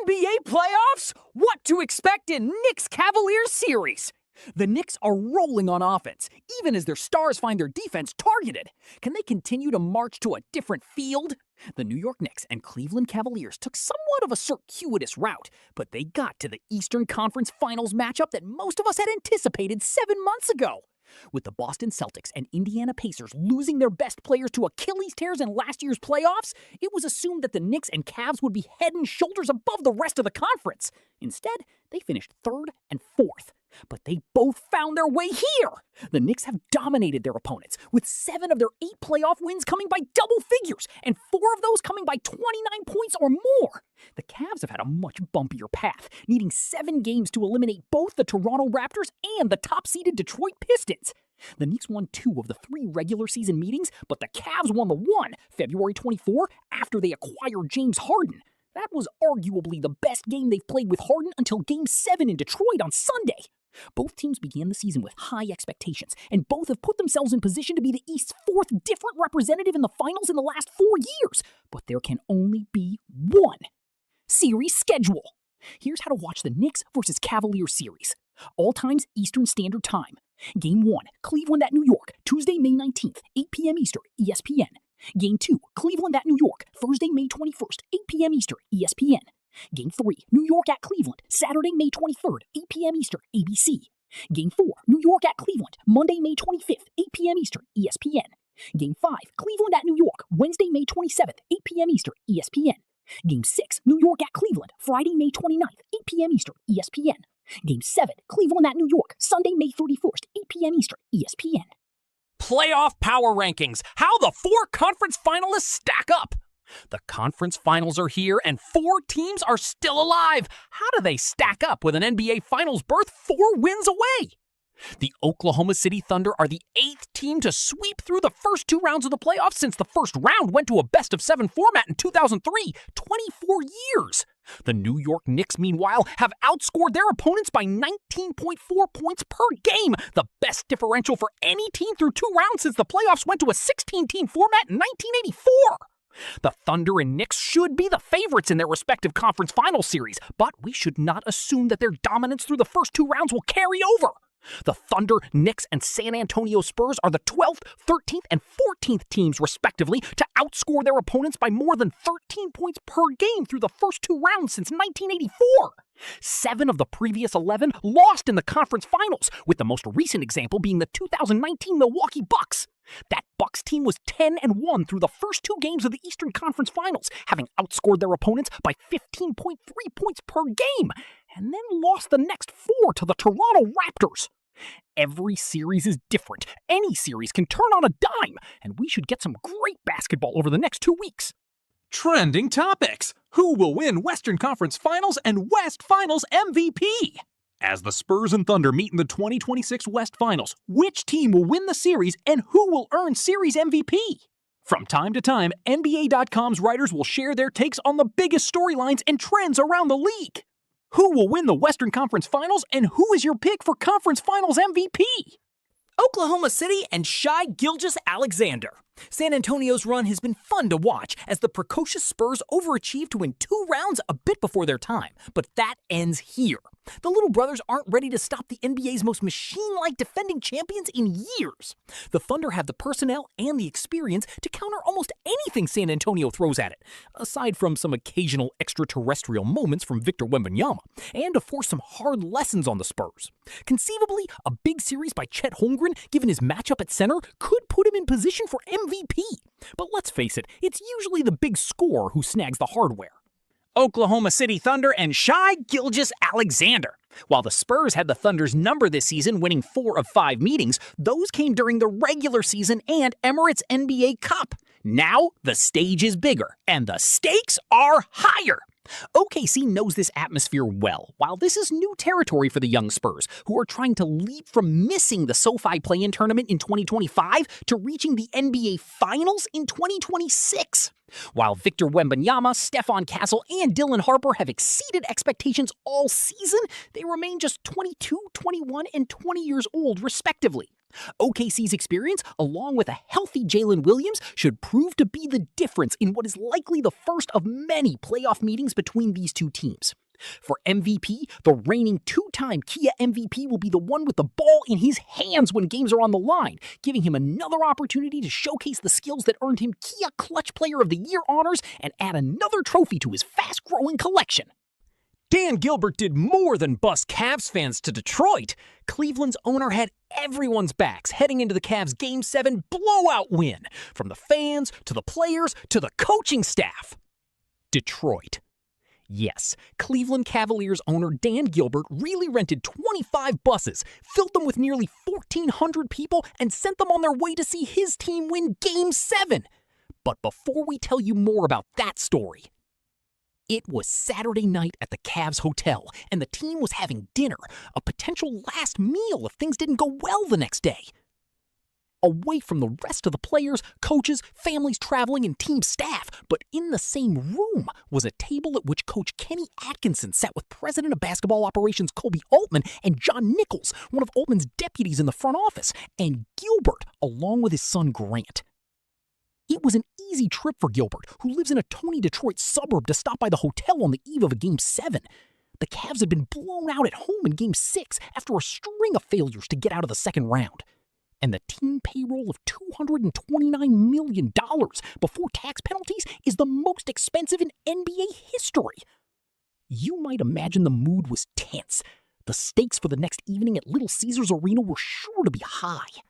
NBA playoffs? What to expect in Knicks-Cavaliers series? The Knicks are rolling on offense, even as their stars find their defense targeted. Can they continue to march to a different field? The New York Knicks and Cleveland Cavaliers took somewhat of a circuitous route, but they got to the Eastern Conference Finals matchup that most of us had anticipated 7 months ago. With the Boston Celtics and Indiana Pacers losing their best players to Achilles tears in last year's playoffs, it was assumed that the Knicks and Cavs would be head and shoulders above the rest of the conference. Instead, they finished third and fourth. But they both found their way here. The Knicks have dominated their opponents, with 7 of their 8 playoff wins coming by double figures, and 4 of those coming by 29 points or more. The Cavs have had a much bumpier path, needing 7 games to eliminate both the Toronto Raptors and the top-seeded Detroit Pistons. The Knicks won 2 of the 3 regular season meetings, but the Cavs won the one, February 24, after they acquired James Harden. That was arguably the best game they've played with Harden until Game 7 in Detroit on Sunday. Both teams began the season with high expectations, and both have put themselves in position to be the East's 4th different representative in the finals in the last 4 years. But there can only be one series schedule. Here's how to watch the Knicks versus Cavaliers series. All times Eastern Standard Time. Game 1, Cleveland at New York, Tuesday, May 19th, 8 p.m. Eastern, ESPN. Game 2, Cleveland at New York, Thursday, May 21st, 8 p.m. Eastern, ESPN. Game 3, New York at Cleveland, Saturday, May 23rd, 8 p.m. Eastern, ABC. Game 4, New York at Cleveland, Monday, May 25th, 8 p.m. Eastern, ESPN. Game 5, Cleveland at New York, Wednesday, May 27th, 8 p.m. Eastern, ESPN. Game 6, New York at Cleveland, Friday, May 29th, 8 p.m. Eastern, ESPN. Game 7, Cleveland at New York, Sunday, May 31st, 8 p.m. Eastern, ESPN. Playoff power rankings. How the 4 conference finalists stack up. The conference finals are here, and 4 teams are still alive. How do they stack up with an NBA Finals berth 4 wins away? The Oklahoma City Thunder are the 8th team to sweep through the first 2 rounds of the playoffs since the first round went to a best-of-7 format in 2003, 24 years. The New York Knicks, meanwhile, have outscored their opponents by 19.4 points per game, the best differential for any team through 2 rounds since the playoffs went to a 16-team format in 1984. The Thunder and Knicks should be the favorites in their respective conference final series, but we should not assume that their dominance through the first 2 rounds will carry over. The Thunder, Knicks, and San Antonio Spurs are the 12th, 13th, and 14th teams, respectively, to outscore their opponents by more than 13 points per game through the first 2 rounds since 1984. 7 of the previous 11 lost in the conference finals, with the most recent example being the 2019 Milwaukee Bucks. That Bucks team was 10-1 through the first 2 games of the Eastern Conference Finals, having outscored their opponents by 15.3 points per game, and then lost the next 4 to the Toronto Raptors. Every series is different. Any series can turn on a dime, and we should get some great basketball over the next 2 weeks. Trending topics. Who will win Western Conference Finals and West Finals MVP? As the Spurs and Thunder meet in the 2026 West Finals, which team will win the series and who will earn series MVP? From time to time, NBA.com's writers will share their takes on the biggest storylines and trends around the league. Who will win the Western Conference Finals and who is your pick for Conference Finals MVP? Oklahoma City and Shai Gilgeous-Alexander. San Antonio's run has been fun to watch as the precocious Spurs overachieved to win 2 rounds a bit before their time, but that ends here. The little brothers aren't ready to stop the NBA's most machine-like defending champions in years. The Thunder have the personnel and the experience to counter almost anything San Antonio throws at it, aside from some occasional extraterrestrial moments from Victor Wembanyama, and to force some hard lessons on the Spurs. Conceivably, a big series by Chet Holmgren, given his matchup at center, could put him in position for MVP. But let's face it, it's usually the big scorer who snags the hardware. Oklahoma City Thunder and Shai Gilgeous-Alexander. While the Spurs had the Thunder's number this season, winning 4 of 5 meetings, those came during the regular season and Emirates NBA Cup. Now, the stage is bigger, and the stakes are higher. OKC knows this atmosphere well, while this is new territory for the young Spurs, who are trying to leap from missing the SoFi Play-In Tournament in 2025 to reaching the NBA Finals in 2026. While Victor Wembanyama, Stephon Castle, and Dylan Harper have exceeded expectations all season, they remain just 22, 21, and 20 years old, respectively. OKC's experience, along with a healthy Jalen Williams, should prove to be the difference in what is likely the first of many playoff meetings between these two teams. For MVP, the reigning two-time Kia MVP will be the one with the ball in his hands when games are on the line, giving him another opportunity to showcase the skills that earned him Kia Clutch Player of the Year honors and add another trophy to his fast-growing collection. Dan Gilbert did more than bus Cavs fans to Detroit. Cleveland's owner had everyone's backs heading into the Cavs' Game 7 blowout win, from the fans to the players to the coaching staff. Detroit. Yes, Cleveland Cavaliers owner Dan Gilbert really rented 25 buses, filled them with nearly 1,400 people, and sent them on their way to see his team win Game 7. But before we tell you more about that story, it was Saturday night at the Cavs hotel, and the team was having dinner, a potential last meal if things didn't go well the next day. Away from the rest of the players, coaches, families traveling, and team staff, but in the same room was a table at which Coach Kenny Atkinson sat with President of Basketball Operations Kobe Altman and John Nichols, one of Altman's deputies in the front office, and Gilbert, along with his son Grant. It was an easy trip for Gilbert, who lives in a Tony Detroit suburb, to stop by the hotel on the eve of a Game 7. The Cavs had been blown out at home in Game 6 after a string of failures to get out of the second round. And the team payroll of $229 million before tax penalties is the most expensive in NBA history. You might imagine the mood was tense. The stakes for the next evening at Little Caesars Arena were sure to be high.